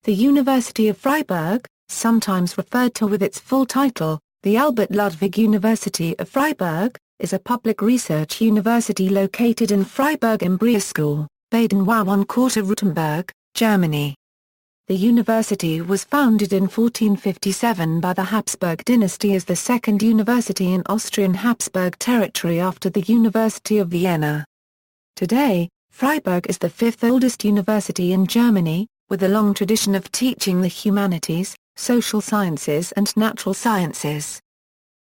The University of Freiburg, sometimes referred to with its full title, the Albert Ludwig University of Freiburg, is a public research university located in Freiburg im Breisgau, Baden-Württemberg, Germany. The university was founded in 1457 by the Habsburg dynasty as the second university in Austrian-Habsburg territory after the University of Vienna. Today, Freiburg is the fifth oldest university in Germany, with a long tradition of teaching the humanities, social sciences and natural sciences.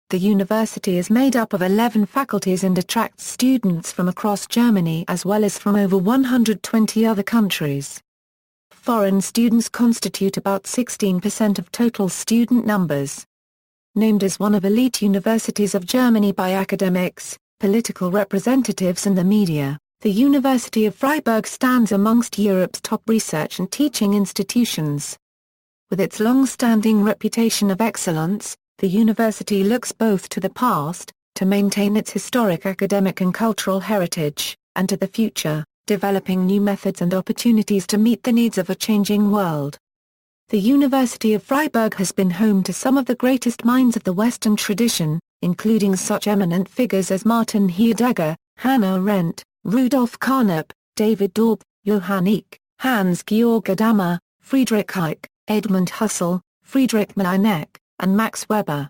The university is made up of 11 faculties and attracts students from across Germany as well as from over 120 other countries. Foreign students constitute about 16% of total student numbers. Named as one of elite universities of Germany by academics, political representatives and the media, the University of Freiburg stands amongst Europe's top research and teaching institutions. With its long-standing reputation of excellence, the university looks both to the past, to maintain its historic academic and cultural heritage, and to the future, developing new methods and opportunities to meet the needs of a changing world. The University of Freiburg has been home to some of the greatest minds of the Western tradition, including such eminent figures as Martin Heidegger, Hannah Arendt, Rudolf Carnap, David Daub, Johann Eck, Hans-Georg Gadamer, Friedrich Hayek, Edmund Husserl, Friedrich Hayek, and Max Weber.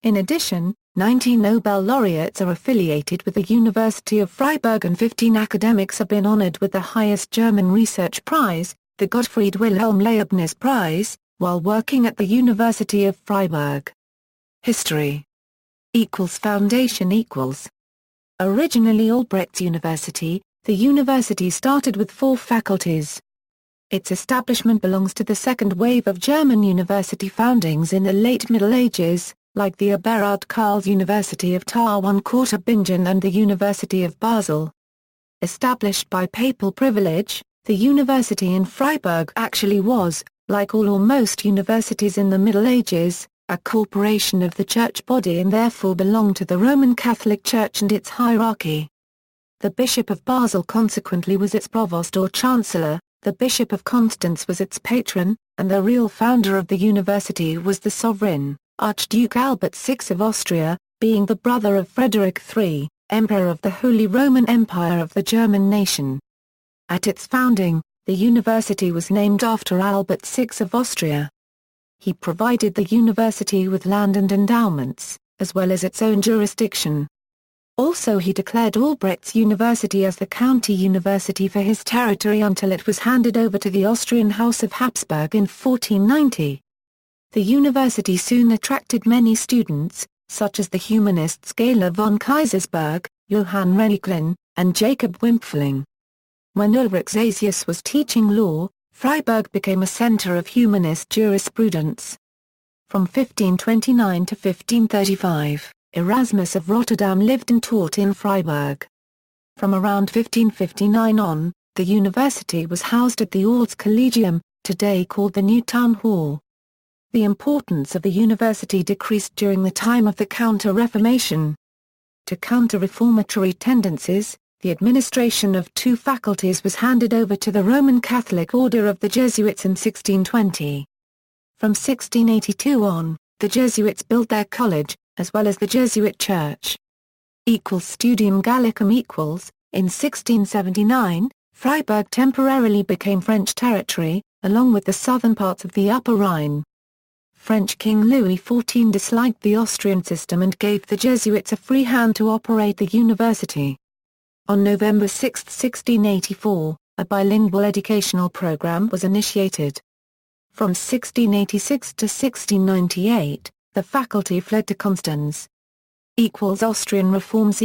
In addition, 19 Nobel laureates are affiliated with the University of Freiburg and 15 academics have been honored with the highest German research prize, the Gottfried Wilhelm Leibniz Prize, while working at the University of Freiburg. History Foundation Originally Albrecht's University, the university started with 4 faculties. Its establishment belongs to the second wave of German university foundings in the late Middle Ages, like the Eberhard Karls University of Tauern-Bingen and the University of Basel. Established by papal privilege, the university in Freiburg actually was, like all or most universities in the Middle Ages, a corporation of the church body and therefore belonged to the Roman Catholic Church and its hierarchy. The Bishop of Basel consequently was its provost or chancellor, the Bishop of Constance was its patron, and the real founder of the university was the sovereign, Archduke Albert VI of Austria, being the brother of Frederick III, Emperor of the Holy Roman Empire of the German nation. At its founding, the university was named after Albert VI of Austria. He provided the university with land and endowments, as well as its own jurisdiction. Also he declared Albrecht's University as the county university for his territory until it was handed over to the Austrian House of Habsburg in 1490. The university soon attracted many students, such as the humanists Gela von Kaisersberg, Johann Reuchlin, and Jacob Wimpfling. When Ulrich Zasius was teaching law, Freiburg became a center of humanist jurisprudence. From 1529 to 1535, Erasmus of Rotterdam lived and taught in Freiburg. From around 1559 on, the university was housed at the Orts Collegium, today called the New Town Hall. The importance of the university decreased during the time of the Counter-Reformation. To counter reformatory tendencies, the administration of 2 faculties was handed over to the Roman Catholic Order of the Jesuits in 1620. From 1682 on, the Jesuits built their college, as well as the Jesuit Church. Studium Gallicum in 1679, Freiburg temporarily became French territory, along with the southern parts of the Upper Rhine. French King Louis XIV disliked the Austrian system and gave the Jesuits a free hand to operate the university. On November 6, 1684, a bilingual educational program was initiated. From 1686 to 1698, the faculty fled to Constance. Austrian reforms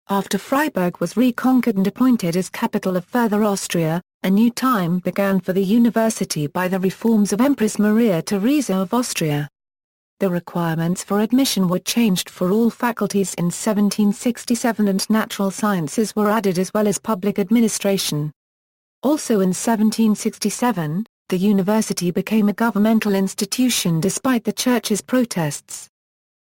After Freiburg was reconquered and appointed as capital of Further Austria, a new time began for the university by the reforms of Empress Maria Theresa of Austria. The requirements for admission were changed for all faculties in 1767 and natural sciences were added as well as public administration. Also in 1767, the university became a governmental institution despite the church's protests.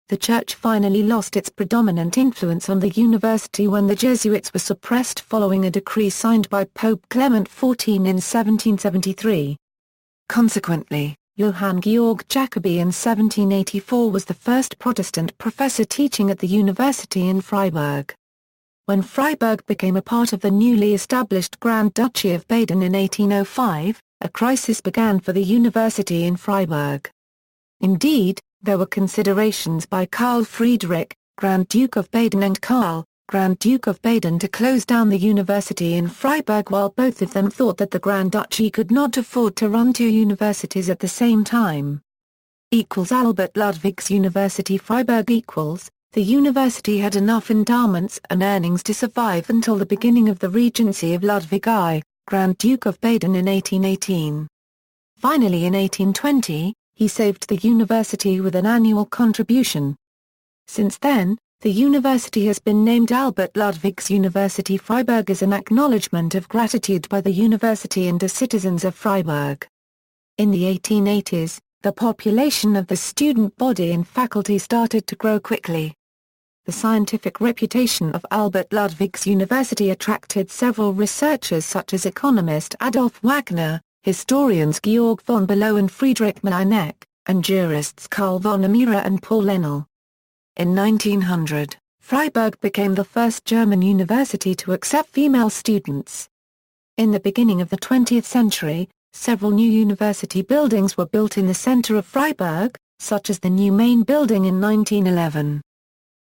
The church finally lost its predominant influence on the university when the Jesuits were suppressed following a decree signed by Pope Clement XIV in 1773. Consequently, Johann Georg Jacobi in 1784 was the first Protestant professor teaching at the university in Freiburg. When Freiburg became a part of the newly established Grand Duchy of Baden in 1805, a crisis began for the university in Freiburg. Indeed, there were considerations by Karl Friedrich, Grand Duke of Baden, and Karl, Grand Duke of Baden, to close down the university in Freiburg, while both of them thought that the Grand Duchy could not afford to run two universities at the same time. Albert Ludwig's University Freiburg The university had enough endowments and earnings to survive until the beginning of the regency of Ludwig I, Grand Duke of Baden, in 1818. Finally, in 1820, he saved the university with an annual contribution. Since then, the university has been named Albert Ludwig's University Freiburg as an acknowledgement of gratitude by the university and the citizens of Freiburg. In the 1880s, the population of the student body and faculty started to grow quickly. The scientific reputation of Albert Ludwig's University attracted several researchers such as economist Adolf Wagner, historians Georg von Below and Friedrich Meineck, and jurists Karl von Amira and Paul Enel. In 1900, Freiburg became the first German university to accept female students. In the beginning of the 20th century, several new university buildings were built in the center of Freiburg, such as the new main building in 1911.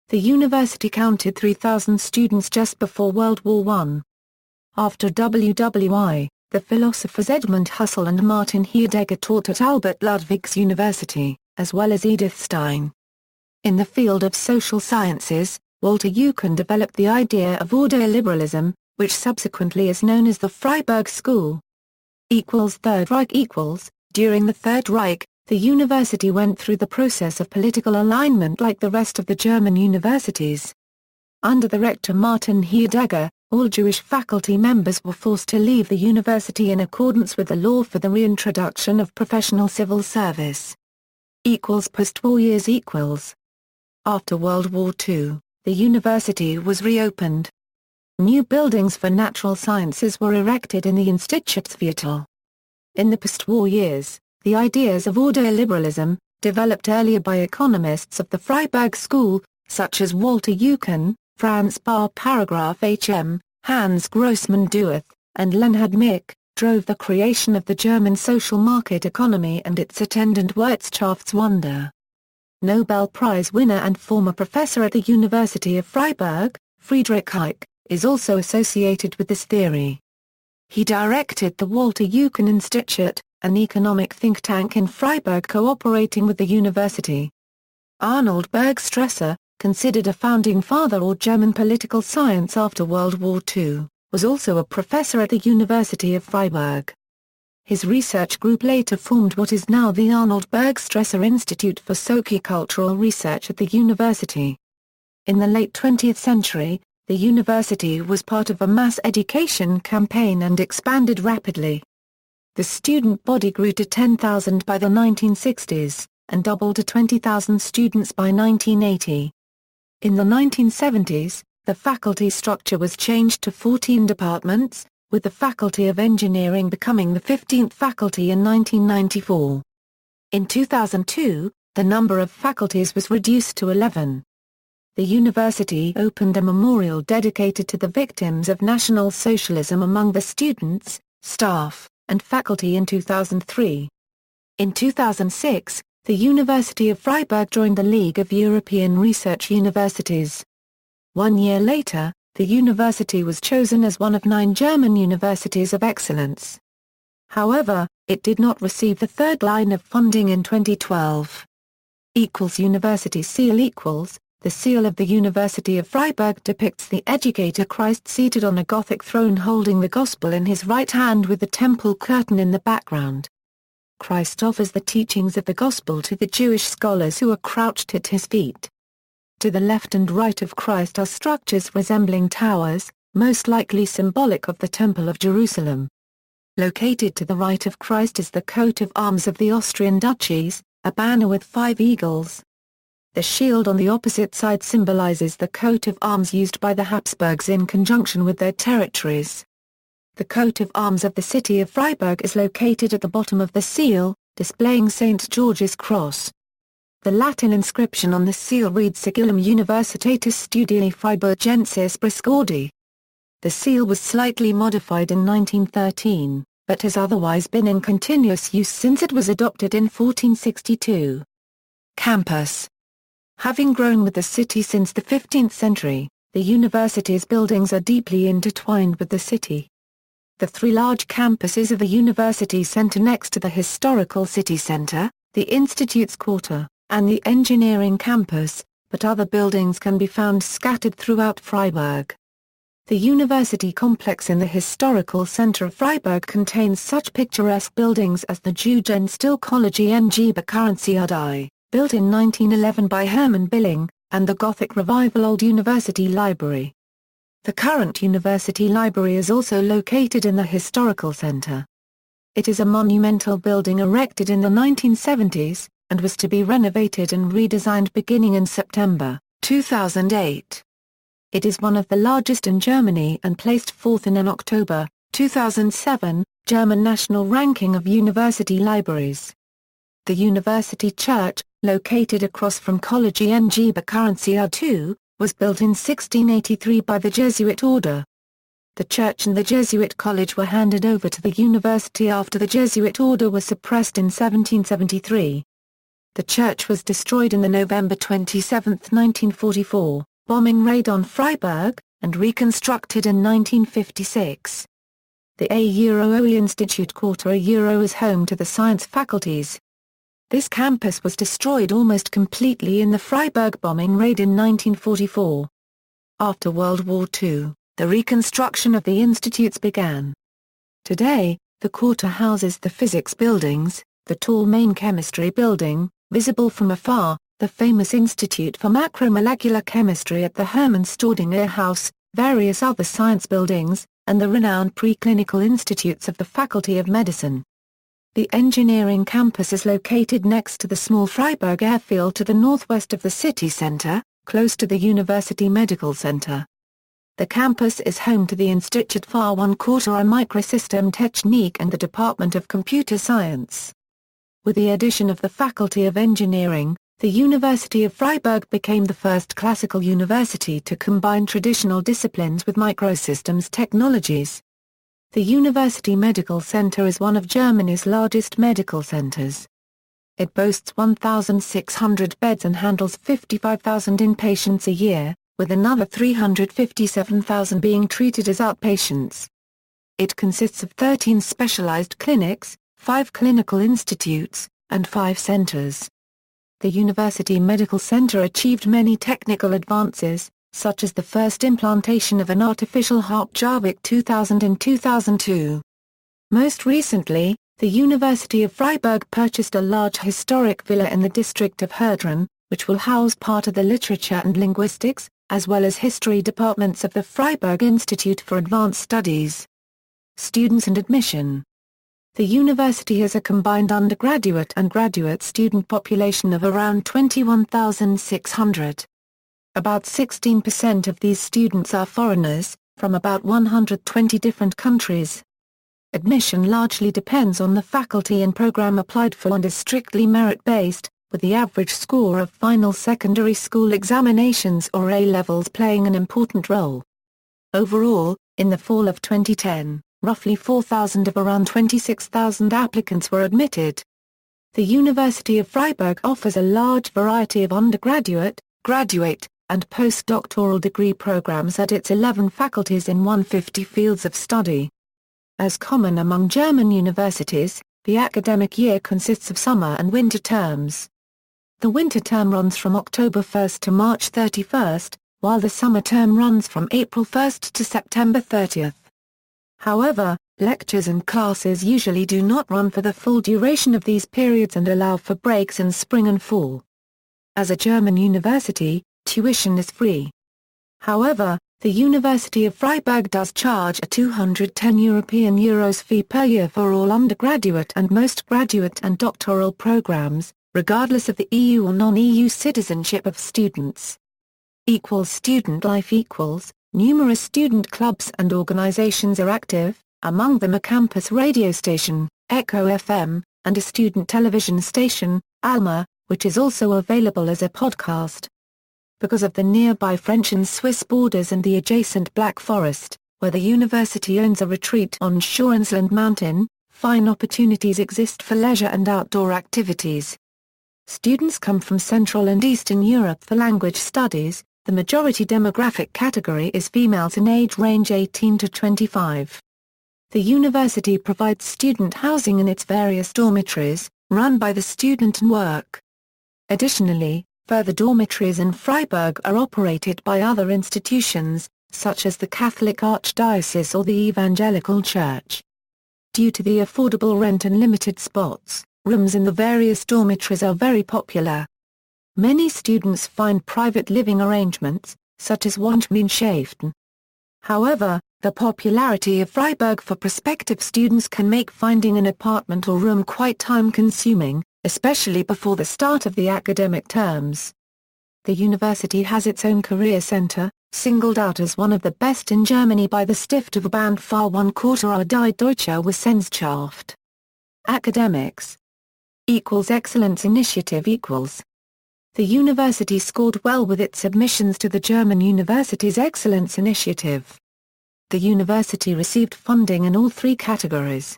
The university counted 3,000 students just before World War I. After WWI, the philosophers Edmund Husserl and Martin Heidegger taught at Albert Ludwig's University, as well as Edith Stein. In the field of social sciences, Walter Eucken developed the idea of ordo-liberalism, which subsequently is known as the Freiburg School. Third Reich During the Third Reich, the university went through the process of political alignment like the rest of the German universities. Under the rector Martin Heidegger, all Jewish faculty members were forced to leave the university in accordance with the law for the reintroduction of professional civil service. Post-war years. After World War II, the university was reopened. New buildings for natural sciences were erected in the Institutsviertel. In the post-war years, the ideas of ordo-liberalism, developed earlier by economists of the Freiburg School, such as Walter Eucken, Franz Bahr Paragraph H.M., Hans Grossmann Dueth, and Leonhard Mick, drove the creation of the German social market economy and its attendant Wirtschaftswunder. Nobel Prize winner and former professor at the University of Freiburg, Friedrich Hayek, is also associated with this theory. He directed the Walter Eucken Institute, an economic think tank in Freiburg cooperating with the university. Arnold Bergstresser, considered a founding father of German political science after World War II, was also a professor at the University of Freiburg. His research group later formed what is now the Arnold Bergstresser Institute for Sociocultural Research at the university. In the late 20th century, the university was part of a mass education campaign and expanded rapidly. The student body grew to 10,000 by the 1960s, and doubled to 20,000 students by 1980. In the 1970s, the faculty structure was changed to 14 departments, with the Faculty of Engineering becoming the 15th faculty in 1994. In 2002, the number of faculties was reduced to 11. The university opened a memorial dedicated to the victims of National Socialism among the students, staff, and faculty in 2003. In 2006, the University of Freiburg joined the League of European Research Universities. 1 year later, the university was chosen as one of 9 German universities of excellence. However, it did not receive the third line of funding in 2012. University seal. The seal of the University of Freiburg depicts the educator Christ seated on a Gothic throne holding the Gospel in his right hand with the temple curtain in the background. Christ offers the teachings of the Gospel to the Jewish scholars who are crouched at his feet. To the left and right of Christ are structures resembling towers, most likely symbolic of the Temple of Jerusalem. Located to the right of Christ is the coat of arms of the Austrian duchies, a banner with 5 eagles. The shield on the opposite side symbolizes the coat of arms used by the Habsburgs in conjunction with their territories. The coat of arms of the city of Freiburg is located at the bottom of the seal, displaying St. George's Cross. The Latin inscription on the seal reads Sigillum Universitatis Studii Freiburgensis Breisgaudi. The seal was slightly modified in 1913, but has otherwise been in continuous use since it was adopted in 1462. Campus. Having grown with the city since the 15th century, the university's buildings are deeply intertwined with the city. The three large campuses of the University Centre next to the historical city centre, the Institute's Quarter, and the Engineering Campus, but other buildings can be found scattered throughout Freiburg. The university complex in the historical centre of Freiburg contains such picturesque buildings as the Jugendstil-College ng Bakarantiadai, built in 1911 by Hermann Billing, and the Gothic Revival Old University Library. The current University Library is also located in the historical centre. It is a monumental building erected in the 1970s, and was to be renovated and redesigned beginning in September 2008. It is one of the largest in Germany and placed fourth in an October 2007 German national ranking of university libraries. The University Church, located across from College ng Bakarantiad II, was built in 1683 by the Jesuit order. The church and the Jesuit college were handed over to the university after the Jesuit order was suppressed in 1773. The church was destroyed in the November 27, 1944, bombing raid on Freiburg, and reconstructed in 1956. The A-OE Institute Quarter A- is home to the science faculties. This campus was destroyed almost completely in the Freiburg bombing raid in 1944. After World War II, the reconstruction of the institutes began. Today, the quarter houses the physics buildings, the tall main chemistry building, visible from afar, the famous Institute for Macromolecular Chemistry at the Hermann Staudinger House, various other science buildings, and the renowned preclinical institutes of the Faculty of Medicine. The engineering campus is located next to the small Freiburg airfield to the northwest of the city centre, close to the University Medical Center. The campus is home to the Institut für Quarter und Mikrosystemtechnik and the Department of Computer Science. With the addition of the Faculty of Engineering, the University of Freiburg became the first classical university to combine traditional disciplines with microsystems technologies. The University Medical Center is one of Germany's largest medical centers. It boasts 1,600 beds and handles 55,000 inpatients a year, with another 357,000 being treated as outpatients. It consists of 13 specialized clinics, 5 clinical institutes, and 5 centers. The University Medical Center achieved many technical advances, such as the first implantation of an artificial heart Jarvik 2000 and 2002. Most recently, the University of Freiburg purchased a large historic villa in the district of Herdrun, which will house part of the literature and linguistics, as well as history departments of the Freiburg Institute for Advanced Studies. Students and admission. The university has a combined undergraduate and graduate student population of around 21,600. About 16% of these students are foreigners, from about 120 different countries. Admission largely depends on the faculty and program applied for and is strictly merit-based, with the average score of final secondary school examinations or A-levels playing an important role. Overall, in the fall of 2010, roughly 4,000 of around 26,000 applicants were admitted. The University of Freiburg offers a large variety of undergraduate, graduate, and postdoctoral degree programs at its 11 faculties in 150 fields of study. As common among German universities, the academic year consists of summer and winter terms. The winter term runs from October 1 to March 31, while the summer term runs from April 1 to September 30. However, lectures and classes usually do not run for the full duration of these periods and allow for breaks in spring and fall. As a German university, tuition is free. However, the University of Freiburg does charge a €210 fee per year for all undergraduate and most graduate and doctoral programs, regardless of the EU or non-EU citizenship of students. Student life. Numerous student clubs and organizations are active, among them a campus radio station, Echo FM, and a student television station, Alma, which is also available as a podcast. Because of the nearby French and Swiss borders and the adjacent Black Forest, where the university owns a retreat on Schorensland Mountain, fine opportunities exist for leisure and outdoor activities. Students come from Central and Eastern Europe for language studies. The majority demographic category is females in age range 18 to 25. The university provides student housing in its various dormitories, run by the Student and Work. Additionally, further dormitories in Freiburg are operated by other institutions, such as the Catholic Archdiocese or the Evangelical Church. Due to the affordable rent and limited spots, rooms in the various dormitories are very popular. Many students find private living arrangements, such as Wohngemeinschaften. However, the popularity of Freiburg for prospective students can make finding an apartment or room quite time-consuming, especially before the start of the academic terms. The university has its own career center, singled out as one of the best in Germany by the Stifterverband für One-Quarter die Deutsche Wissenschaft. Academics =Excellence Initiative =. The university scored well with its submissions to the German Universities Excellence Initiative. The university received funding in all three categories.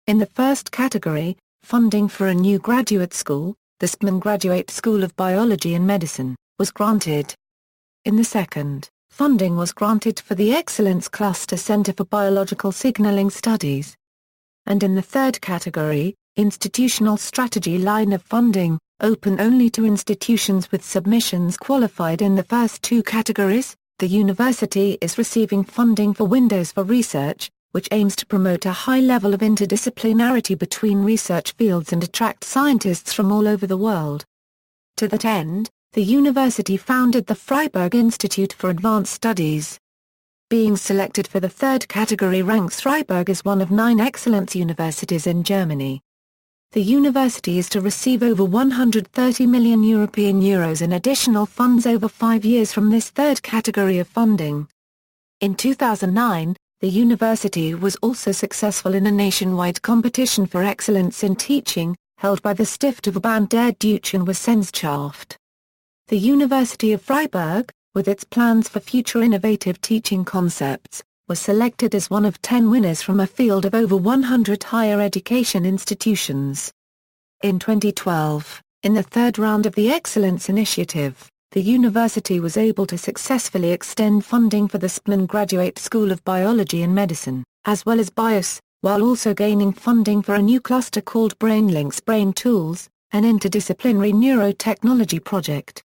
In the first category, funding for a new graduate school, the SPMAN Graduate School of Biology and Medicine, was granted. In the second, funding was granted for the Excellence Cluster Center for Biological Signaling Studies. And in the third category, institutional strategy line of funding, open only to institutions with submissions qualified in the first two categories, the university is receiving funding for Windows for Research, which aims to promote a high level of interdisciplinarity between research fields and attract scientists from all over the world. To that end, the university founded the Freiburg Institute for Advanced Studies. Being selected for the third category ranks Freiburg as one of 9 excellence universities in Germany. The university is to receive over 130 million European euros in additional funds over 5 years from this third category of funding. In 2009, the university was also successful in a nationwide competition for excellence in teaching, held by the Stifterverband der Deutschen Wissenschaft. The University of Freiburg, with its plans for future innovative teaching concepts, was selected as one of 10 winners from a field of over 100 higher education institutions. In 2012, in the third round of the Excellence Initiative, the university was able to successfully extend funding for the SPMAN Graduate School of Biology and Medicine, as well as BIOS, while also gaining funding for a new cluster called BrainLinks Brain Tools, an interdisciplinary neurotechnology project.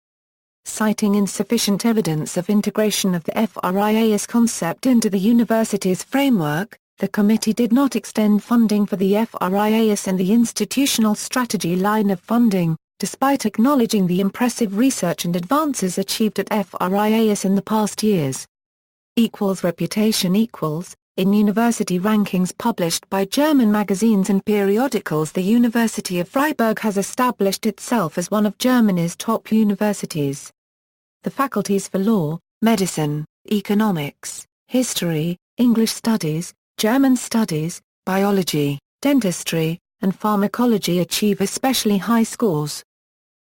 Citing insufficient evidence of integration of the FRIAS concept into the university's framework, the committee did not extend funding for the FRIAS and the institutional strategy line of funding, despite acknowledging the impressive research and advances achieved at FRIAS in the past years. Reputation in university rankings published by German magazines and periodicals, the University of Freiburg has established itself as one of Germany's top universities. The faculties for law, medicine, economics, history, English studies, German studies, biology, dentistry, and pharmacology achieve especially high scores.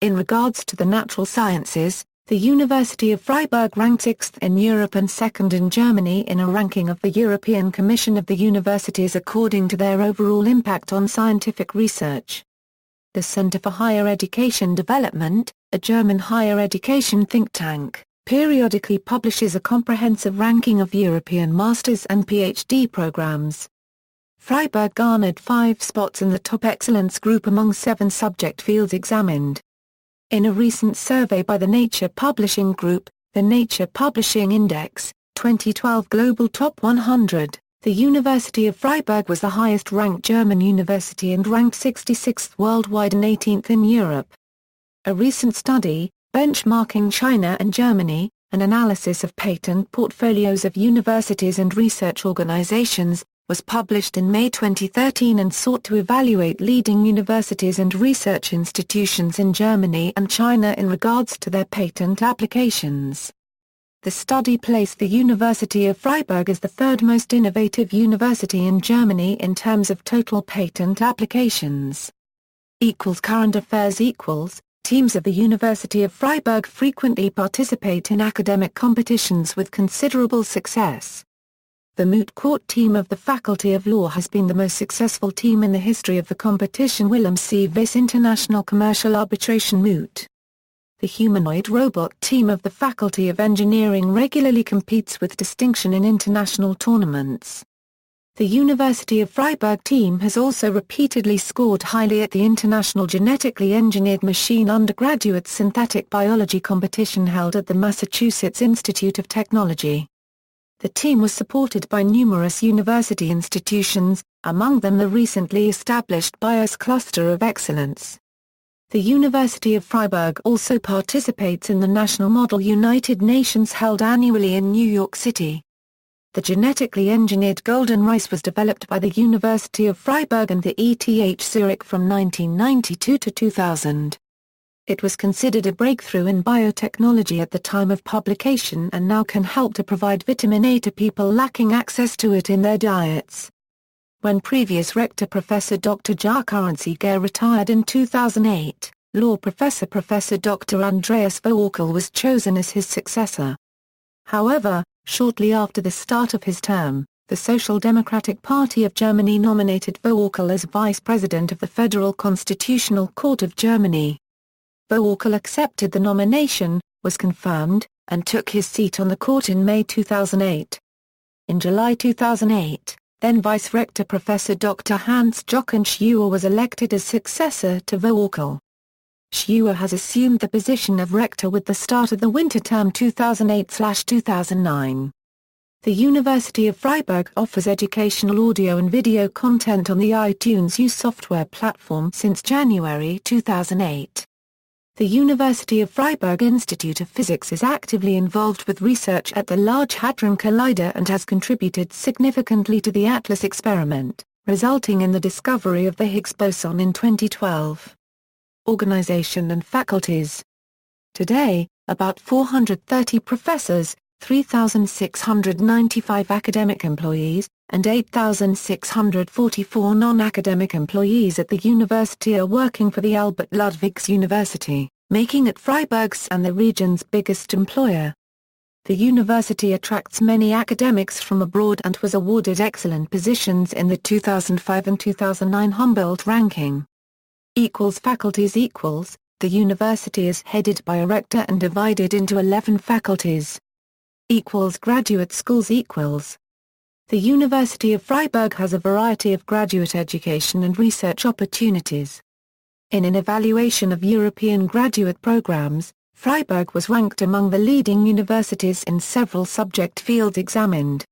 In regards to the natural sciences, the University of Freiburg ranked 6th in Europe and 2nd in Germany in a ranking of the European Commission of the Universities according to their overall impact on scientific research. The Center for Higher Education Development, a German higher education think tank, periodically publishes a comprehensive ranking of European master's and PhD programs. Freiburg garnered 5 spots in the top excellence group among 7 subject fields examined. In a recent survey by the Nature Publishing Group, the Nature Publishing Index, 2012 Global Top 100, the University of Freiburg was the highest-ranked German university and ranked 66th worldwide and 18th in Europe. A recent study, benchmarking China and Germany, an analysis of patent portfolios of universities and research organizations, was published in May 2013 and sought to evaluate leading universities and research institutions in Germany and China in regards to their patent applications. The study placed the University of Freiburg as the third most innovative university in Germany in terms of total patent applications. Current affairs. Teams of the University of Freiburg frequently participate in academic competitions with considerable success. The moot court team of the Faculty of Law has been the most successful team in the history of the competition. Willem C. Vis International Commercial Arbitration Moot. The humanoid robot team of the Faculty of Engineering regularly competes with distinction in international tournaments. The University of Freiburg team has also repeatedly scored highly at the International Genetically Engineered Machine Undergraduate Synthetic Biology competition held at the Massachusetts Institute of Technology. The team was supported by numerous university institutions, among them the recently established BIOS Cluster of Excellence. The University of Freiburg also participates in the National Model United Nations held annually in New York City. The genetically engineered golden rice was developed by the University of Freiburg and the ETH Zurich from 1992 to 2000. It was considered a breakthrough in biotechnology at the time of publication and now can help to provide vitamin A to people lacking access to it in their diets. When previous rector Professor Dr. Jacques Arenziger retired in 2008, law professor Professor Dr. Andreas Voerkel was chosen as his successor. However, shortly after the start of his term, the Social Democratic Party of Germany nominated Voerkel as vice president of the Federal Constitutional Court of Germany. Voerkel accepted the nomination, was confirmed, and took his seat on the court in May 2008. In July 2008, then Vice-Rector Professor Dr. Hans-Jochen Scheuer was elected as successor to Voerkel. Scheuer has assumed the position of rector with the start of the winter term 2008/2009. The University of Freiburg offers educational audio and video content on the iTunes U software platform since January 2008. The University of Freiburg Institute of Physics is actively involved with research at the Large Hadron Collider and has contributed significantly to the ATLAS experiment, resulting in the discovery of the Higgs boson in 2012. Organization and faculties. Today, about 430 professors, 3,695 academic employees, and 8,644 non-academic employees at the university are working for the Albert Ludwigs University, making it Freiburg's and the region's biggest employer. The university attracts many academics from abroad and was awarded excellent positions in the 2005 and 2009 Humboldt ranking. Faculties. The university is headed by a rector and divided into 11 faculties. Graduate schools. The University of Freiburg has a variety of graduate education and research opportunities. In an evaluation of European graduate programs, Freiburg was ranked among the leading universities in several subject fields examined.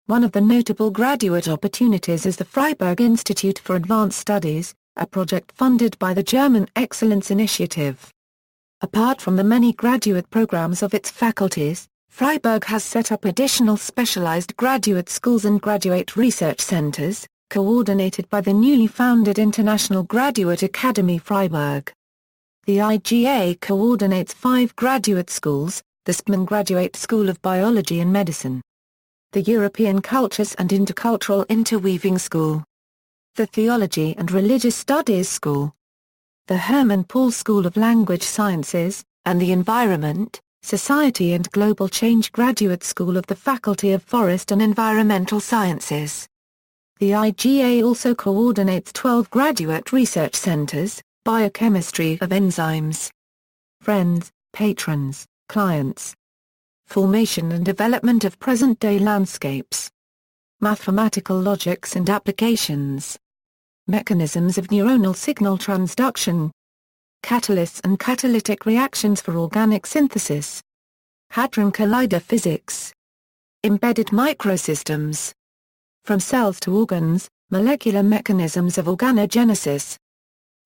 One of the notable graduate opportunities is the Freiburg Institute for Advanced Studies, a project funded by the German Excellence Initiative. Apart from the many graduate programs of its faculties, Freiburg has set up additional specialized graduate schools and graduate research centers, coordinated by the newly founded International Graduate Academy Freiburg. The IGA coordinates 5 graduate schools, the SPMAN Graduate School of Biology and Medicine, the European Cultures and Intercultural Interweaving School, the Theology and Religious Studies School, the Hermann Paul School of Language Sciences, and the Environment, Society and Global Change Graduate School of the Faculty of Forest and Environmental Sciences. The IGA also coordinates 12 graduate research centers, biochemistry of enzymes, friends, patrons, clients, formation and development of present-day landscapes, mathematical logics and applications, mechanisms of neuronal signal transduction, catalysts and catalytic reactions for organic synthesis, hadron collider physics, embedded microsystems, from cells to organs, molecular mechanisms of organogenesis,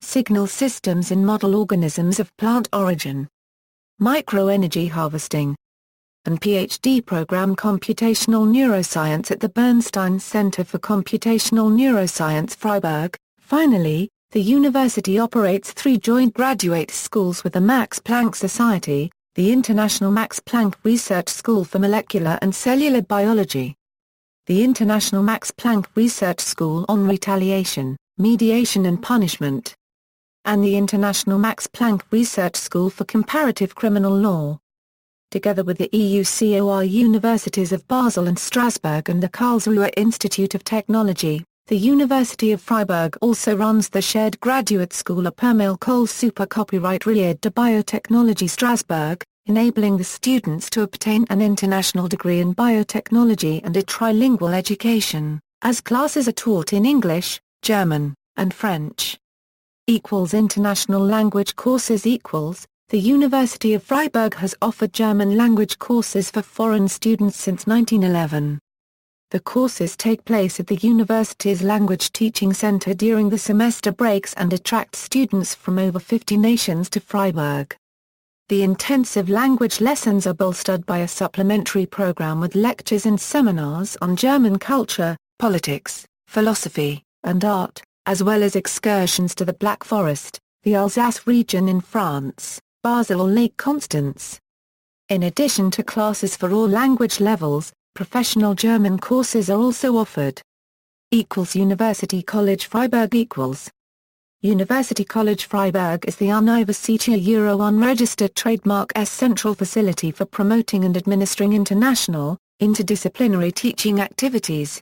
signal systems in model organisms of plant origin, microenergy harvesting, and PhD program computational neuroscience at the Bernstein Center for Computational Neuroscience Freiburg. Finally, the university operates 3 joint graduate schools with the Max Planck Society, the International Max Planck Research School for Molecular and Cellular Biology, the International Max Planck Research School on Retaliation, Mediation and Punishment, and the International Max Planck Research School for Comparative Criminal Law. Together with the EUCOR Universities of Basel and Strasbourg and the Karlsruhe Institute of Technology, the University of Freiburg also runs the shared graduate school Permil Cole Super Copyright Relais de Biotechnologie Strasbourg, enabling the students to obtain an international degree in biotechnology and a trilingual education, as classes are taught in English, German, and French. International language courses The University of Freiburg has offered German language courses for foreign students since 1911. The courses take place at the university's Language Teaching Center during the semester breaks and attract students from over 50 nations to Freiburg. The intensive language lessons are bolstered by a supplementary program with lectures and seminars on German culture, politics, philosophy, and art, as well as excursions to the Black Forest, the Alsace region in France, Basel or Lake Constance. In addition to classes for all language levels, professional German courses are also offered. University College Freiburg University College Freiburg is the Universität Euro unregistered trademark central facility for promoting and administering international, interdisciplinary teaching activities.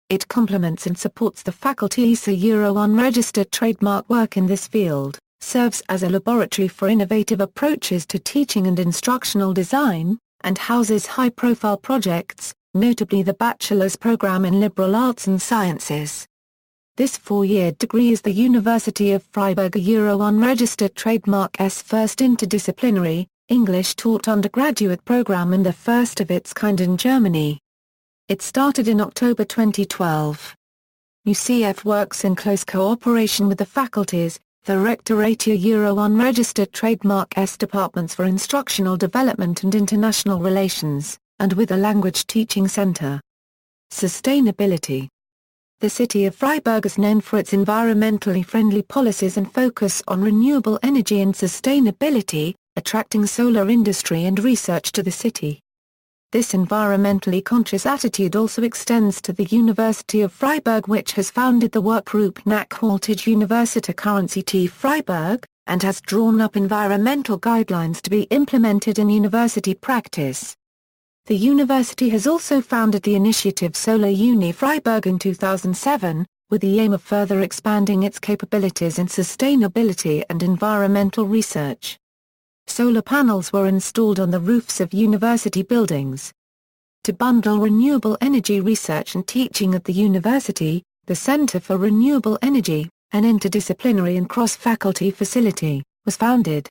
It complements and supports the faculties Euro unregistered trademark work in this field, serves as a laboratory for innovative approaches to teaching and instructional design, and houses high-profile projects, notably the bachelor's program in liberal arts and sciences. This four-year degree is the University of Freiburg Euro unregistered trademark's first interdisciplinary, English-taught undergraduate program and the first of its kind in Germany. It started in October 2012. UCF works in close cooperation with the faculties, the Rectorate Euro unregistered trademark's departments for instructional development and international relations, and with a language teaching center. Sustainability. The city of Freiburg is known for its environmentally friendly policies and focus on renewable energy and sustainability, attracting solar industry and research to the city. This environmentally conscious attitude also extends to the University of Freiburg, which has founded the workgroup Nachhaltige Universität Freiburg, and has drawn up environmental guidelines to be implemented in university practice. The university has also founded the initiative Solar Uni Freiburg in 2007, with the aim of further expanding its capabilities in sustainability and environmental research. Solar panels were installed on the roofs of university buildings. To bundle renewable energy research and teaching at the university, the Center for Renewable Energy, an interdisciplinary and cross-faculty facility, was founded.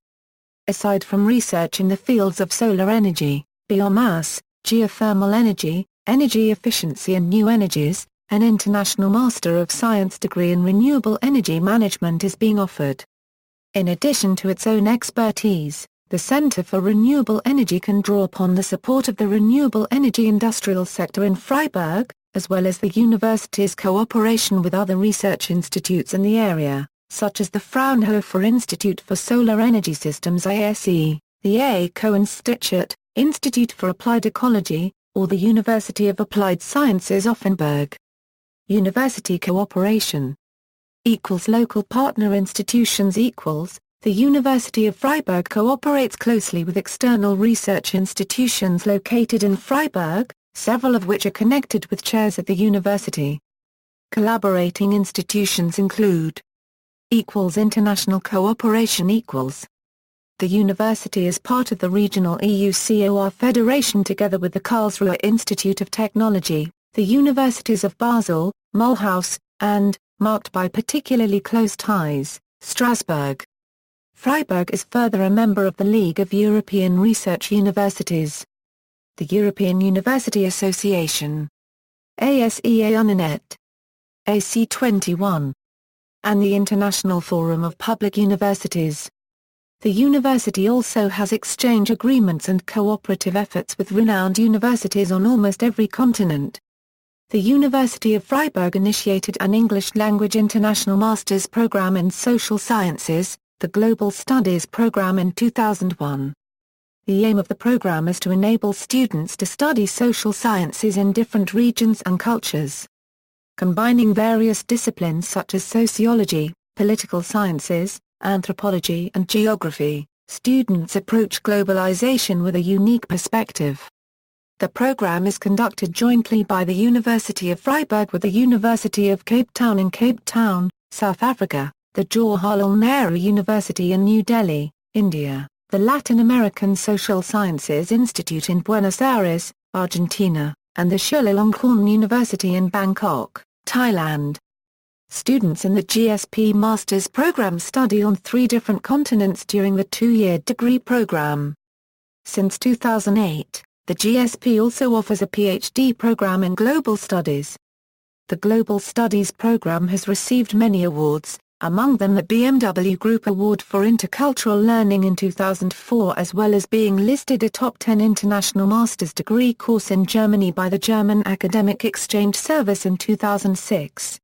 Aside from research in the fields of solar energy, biomass, geothermal energy, energy efficiency and new energies, an International Master of Science degree in Renewable Energy Management is being offered. In addition to its own expertise, the Center for Renewable Energy can draw upon the support of the renewable energy industrial sector in Freiburg, as well as the university's cooperation with other research institutes in the area, such as the Fraunhofer Institute for Solar Energy Systems ISE, the Institute for Applied Ecology, or the University of Applied Sciences Offenburg. University cooperation. Local partner institutions. The University of Freiburg cooperates closely with external research institutions located in Freiburg, several of which are connected with chairs at the university. Collaborating institutions include international cooperation. The university is part of the regional EUCOR Federation together with the Karlsruhe Institute of Technology, the Universities of Basel, Mulhouse, and, marked by particularly close ties, Strasbourg. Freiburg is further a member of the League of European Research Universities, the European University Association, ASEA Uninet, AC21, and the International Forum of Public Universities. The university also has exchange agreements and cooperative efforts with renowned universities on almost every continent. The University of Freiburg initiated an English-language international master's program in social sciences, the Global Studies program in 2001. The aim of the program is to enable students to study social sciences in different regions and cultures. Combining various disciplines such as sociology, political sciences, anthropology and geography, students approach globalization with a unique perspective. The program is conducted jointly by the University of Freiburg with the University of Cape Town in Cape Town, South Africa, the Jawaharlal Nehru University in New Delhi, India, the Latin American Social Sciences Institute in Buenos Aires, Argentina, and the Chulalongkorn University in Bangkok, Thailand. Students in the GSP Master's program study on 3 different continents during the 2-year degree program. Since 2008, the GSP also offers a PhD program in Global Studies. The Global Studies program has received many awards, among them the BMW Group Award for Intercultural Learning in 2004, as well as being listed a top 10 international master's degree course in Germany by the German Academic Exchange Service in 2006.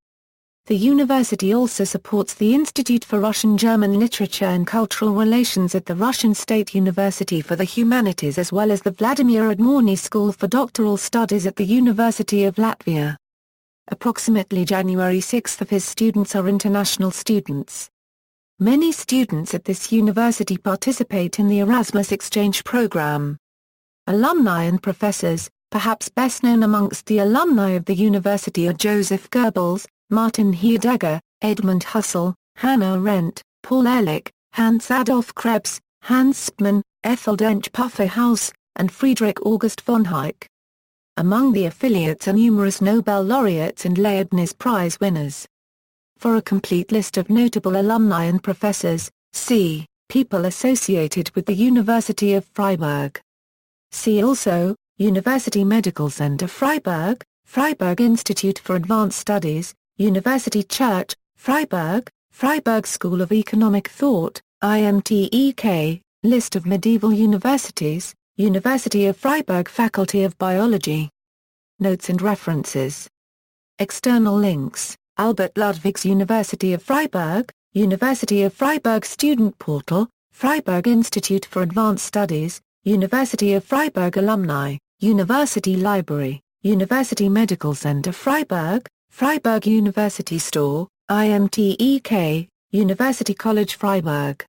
The university also supports the Institute for Russian-German Literature and Cultural Relations at the Russian State University for the Humanities, as well as the Vladimir Admorny School for Doctoral Studies at the University of Latvia. Approximately January 6 of his students are international students. Many students at this university participate in the Erasmus Exchange program. Alumni and professors, perhaps best known amongst the alumni of the university are Joseph Goebbels, Martin Heidegger, Edmund Husserl, Hannah Arendt, Paul Ehrlich, Hans Adolf Krebs, Hans Spmann, Ethel Dench Pufferhaus, and Friedrich August von Hayek. Among the affiliates are numerous Nobel laureates and Leibniz Prize winners. For a complete list of notable alumni and professors, see People associated with the University of Freiburg. See also University Medical Center Freiburg, Freiburg Institute for Advanced Studies, University Church, Freiburg, Freiburg School of Economic Thought, IMTEK, List of medieval universities, University of Freiburg Faculty of Biology. Notes and references. External links: Albert Ludwig's University of Freiburg, University of Freiburg Student Portal, Freiburg Institute for Advanced Studies, University of Freiburg Alumni, University Library, University Medical Center Freiburg, Freiburg University Store, IMTEK, University College Freiburg.